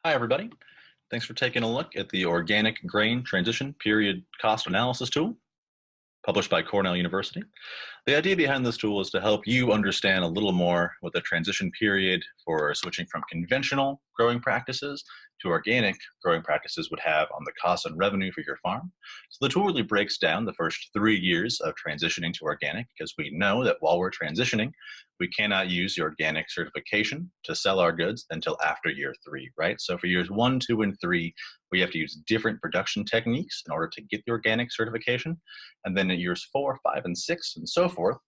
Hi, everybody. Thanks for taking a look at the Organic Grain Transition Period Cost Analysis tool, published by Cornell University. The idea behind this tool is to help you understand a little more what the transition period for switching from conventional growing practices to organic growing practices would have on the cost and revenue for your farm. So the tool really breaks down the first 3 years of transitioning to organic, because we know that while we're transitioning, we cannot use the organic certification to sell our goods until after year 3, right? So for years 1, 2, and 3, we have to use different production techniques in order to get the organic certification. And then in years 4, 5, and 6, and so forth,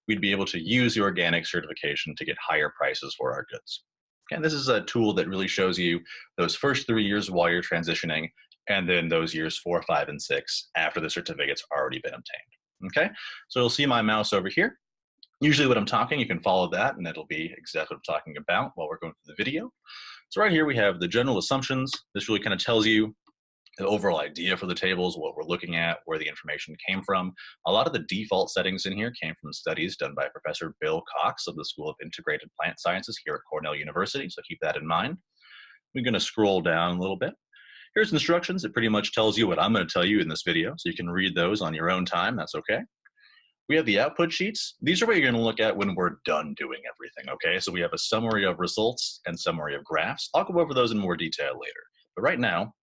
we'd be able to use the organic certification to get higher prices for our goods. And this is a tool that really shows you those first 3 years while you're transitioning, and then those years 4, 5, and 6 after the certificate's already been obtained. Okay, so you'll see my mouse over here. Usually when I'm talking, you can follow that, and it'll be exactly what I'm talking about while we're going through the video. So right here we have the general assumptions. This really kind of tells you the overall idea for the tables, what we're looking at, where the information came from. A lot of the default settings in here came from studies done by Professor Bill Cox of the School of Integrated Plant Sciences here at Cornell University, so keep that in mind. We're going to scroll down a little bit. Here's instructions. It pretty much tells you what I'm going to tell you in this video, so you can read those on your own time. That's okay. We have the output sheets. These are what you're going to look at when we're done doing everything, okay? So we have a summary of results and summary of graphs. I'll go over those in more detail later. But right now,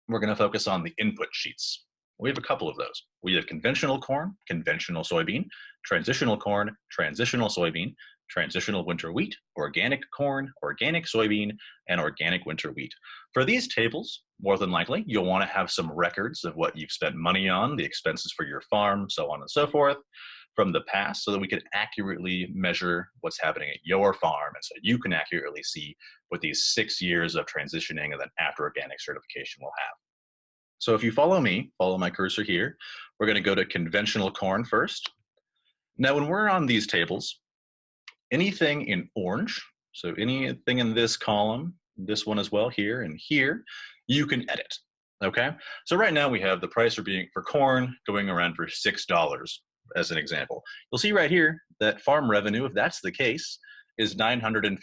we're going to focus on the input sheets. We have a couple of those. We have conventional corn, conventional soybean, transitional corn, transitional soybean, transitional winter wheat, organic corn, organic soybean, and organic winter wheat. For these tables, more than likely, you'll want to have some records of what you've spent money on, the expenses for your farm, so on and so forth, from the past, so that we can accurately measure what's happening at your farm, and so you can accurately see what these 6 years of transitioning and then after organic certification will have. So if you follow me, follow my cursor here, we're going to go to conventional corn first. Now, when we're on these tables, anything in orange, so anything in this column, this one as well, here and here, you can edit. Okay, so right now we have the price for corn going around for $6 as an example. You'll see right here that farm revenue, if that's the case, is $954.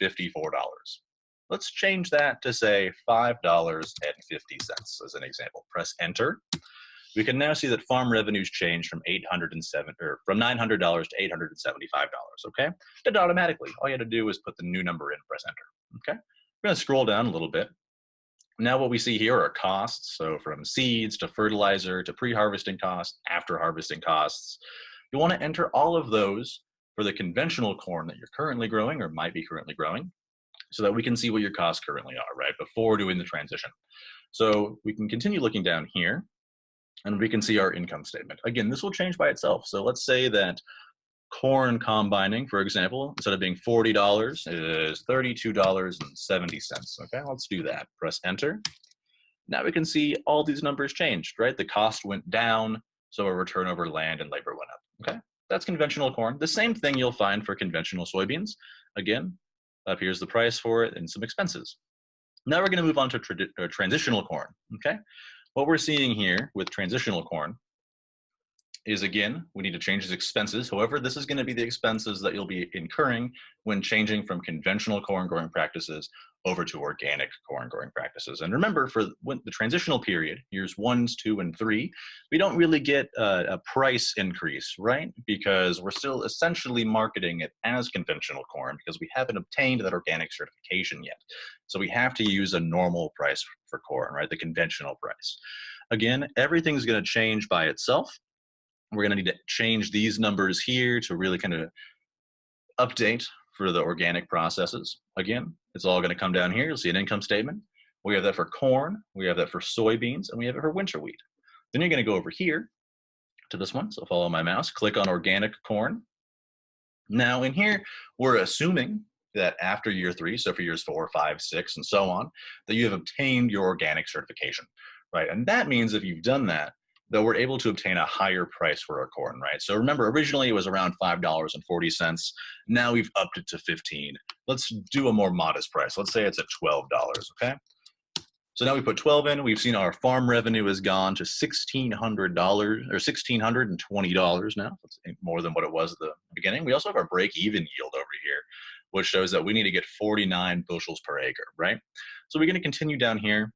Let's change that to say $5.50 as an example. Press enter. We can now see that farm revenues changed from $900 to $875. Okay, did it automatically. All you had to do was put the new number in, press enter. Okay, we're going to scroll down a little bit. Now what we see here are costs. So from seeds to fertilizer to pre-harvesting costs, after harvesting costs. You want to enter all of those for the conventional corn that you're currently growing or might be currently growing, so that we can see what your costs currently are, right, before doing the transition. So we can continue looking down here, and we can see our income statement. Again, this will change by itself. So let's say that corn combining, for example, instead of being $40, is $32.70. Okay, let's do that. Press enter. Now we can see all these numbers changed, right? The cost went down, so our return over land and labor went up. Okay, that's conventional corn. The same thing you'll find for conventional soybeans. Again, up here's the price for it and some expenses. Now we're going to move on to transitional corn. Okay, what we're seeing here with transitional corn is, again, we need to change his expenses. However, this is going to be the expenses that you'll be incurring when changing from conventional corn growing practices over to organic corn growing practices. And remember, for the transitional period, years 1, 2, and 3, we don't really get a price increase, right? Because we're still essentially marketing it as conventional corn because we haven't obtained that organic certification yet. So we have to use a normal price for corn, right? The conventional price. Again, everything's going to change by itself. We're going to need to change these numbers here to really kind of update for the organic processes. Again, it's all going to come down here. You'll see an income statement. We have that for corn, we have that for soybeans, and we have it for winter wheat. Then you're going to go over here to this one. So follow my mouse, click on organic corn. Now in here, we're assuming that after year 3, so for years 4, 5, 6, and so on, that you have obtained your organic certification, right? And that means if you've done that, though we're able to obtain a higher price for our corn, right? So remember, originally it was around $5.40. Now we've upped it to $15. Let's do a more modest price. Let's say it's at $12, okay? So now we put 12 in. We've seen our farm revenue has gone to $1,600 or $1,620 now. That's more than what it was at the beginning. We also have our break-even yield over here. which shows that we need to get 49 bushels per acre, right? So we're going to continue down here.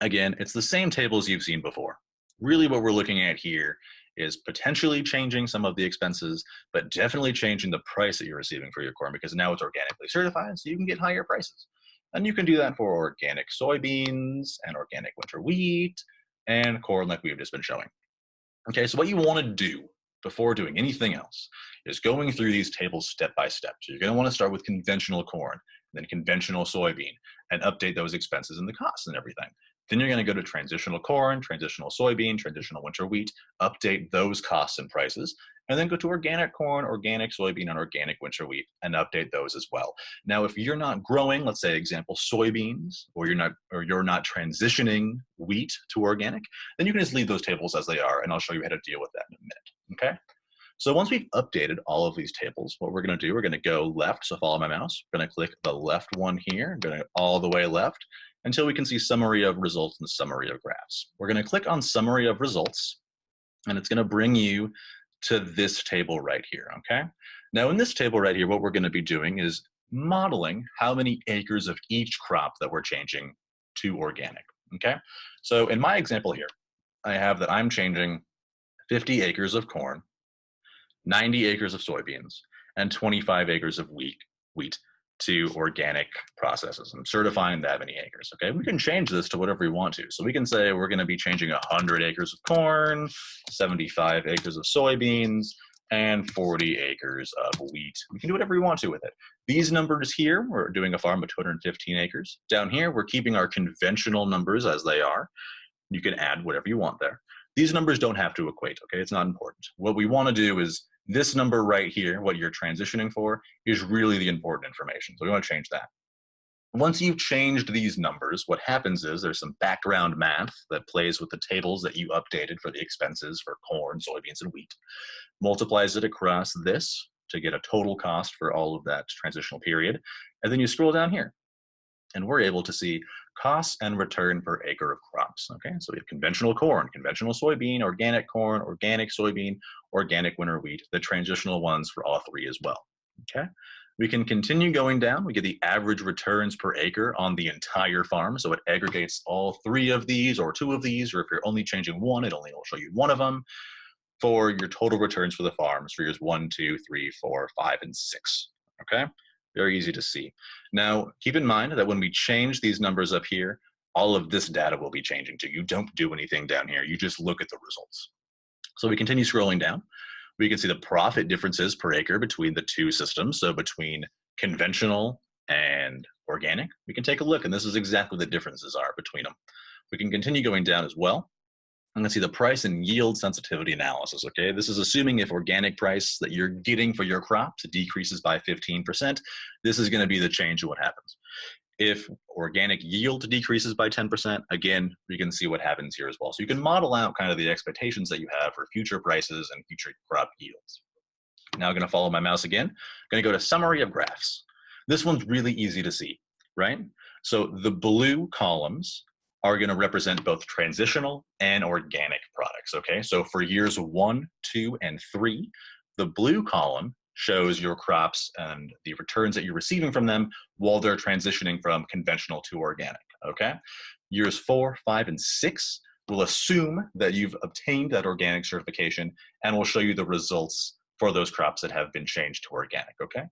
Again, it's the same tables you've seen before. Really what we're looking at here is potentially changing some of the expenses, but definitely changing the price that you're receiving for your corn, because now it's organically certified, so you can get higher prices. And you can do that for organic soybeans and organic winter wheat and corn like we've just been showing. Okay, so what you want to do before doing anything else is going through these tables step by step. So you're going to want to start with conventional corn, then conventional soybean, and update those expenses and the costs and everything. Then you're going to go to transitional corn, transitional soybean, transitional winter wheat, update those costs and prices, and then go to organic corn, organic soybean, and organic winter wheat, and update those as well. Now, if you're not growing, let's say example soybeans, or you're not transitioning wheat to organic, then you can just leave those tables as they are, and I'll show you how to deal with that in a minute. Okay? So once we've updated all of these tables, what we're going to do, we're going to go left. So follow my mouse. We're going to click the left one here. I'm going to all the way left until we can see summary of results and summary of graphs. We're going to click on summary of results, and it's going to bring you to this table right here, okay? Now in this table right here, what we're going to be doing is modeling how many acres of each crop that we're changing to organic, okay? So in my example here, I have that I'm changing 50 acres of corn, 90 acres of soybeans, and 25 acres of wheat to organic processes. I'm certifying that many acres, okay? We can change this to whatever we want to. So we can say we're gonna be changing 100 acres of corn, 75 acres of soybeans, and 40 acres of wheat. We can do whatever we want to with it. These numbers here, we're doing a farm of 215 acres. Down here, we're keeping our conventional numbers as they are. You can add whatever you want there. These numbers don't have to equate, okay? It's not important. What we wanna do is this number right here, what you're transitioning for, is really the important information. So we want to change that. Once you've changed these numbers, what happens is there's some background math that plays with the tables that you updated for the expenses for corn, soybeans, and wheat, multiplies it across this to get a total cost for all of that transitional period. And then you scroll down here, and we're able to see costs and return per acre of crops. Okay, so we have conventional corn, conventional soybean, organic corn, organic soybean, organic winter wheat, the transitional ones for all three as well. Okay, we can continue going down. We get the average returns per acre on the entire farm. So it aggregates all three of these or two of these, or if you're only changing one, it only will show you one of them for your total returns for the farms for years 1, 2, 3, 4, 5, and 6. Okay. Very easy to see. Now, keep in mind that when we change these numbers up here, all of this data will be changing too. You don't do anything down here. You just look at the results. So we continue scrolling down. We can see the profit differences per acre between the two systems. So between conventional and organic, we can take a look, and this is exactly what the differences are between them. We can continue going down as well. I'm going to see the price and yield sensitivity analysis, okay? This is assuming if organic price that you're getting for your crops decreases by 15%, this is going to be the change in what happens. If organic yield decreases by 10%, again, we can see what happens here as well. So you can model out kind of the expectations that you have for future prices and future crop yields. Now I'm going to follow my mouse again. I'm going to go to summary of graphs. This one's really easy to see, right? So the blue columns are going to represent both transitional and organic products, okay? So for years 1, 2, and 3, the blue column shows your crops and the returns that you're receiving from them while they're transitioning from conventional to organic, okay? Years 4, 5, and 6 will assume that you've obtained that organic certification and will show you the results for those crops that have been changed to organic, okay?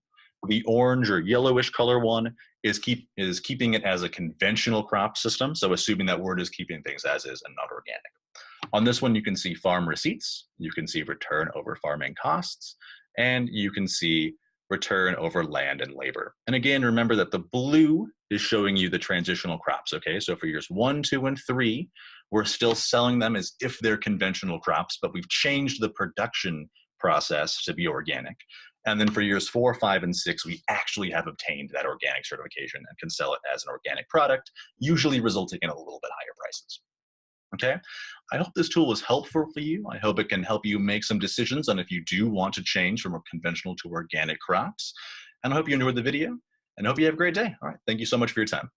The orange or yellowish color one is keeping it as a conventional crop system, so assuming that we're just keeping things as is and not organic. On this one, you can see farm receipts, you can see return over farming costs, and you can see return over land and labor. And again, remember that the blue is showing you the transitional crops, okay? So for years 1, 2, and 3, we're still selling them as if they're conventional crops, but we've changed the production process to be organic. And then for years 4, 5, and 6, we actually have obtained that organic certification and can sell it as an organic product, usually resulting in a little bit higher prices. Okay, I hope this tool was helpful for you. I hope it can help you make some decisions on if you do want to change from conventional to organic crops. And I hope you enjoyed the video, and I hope you have a great day. All right, thank you so much for your time.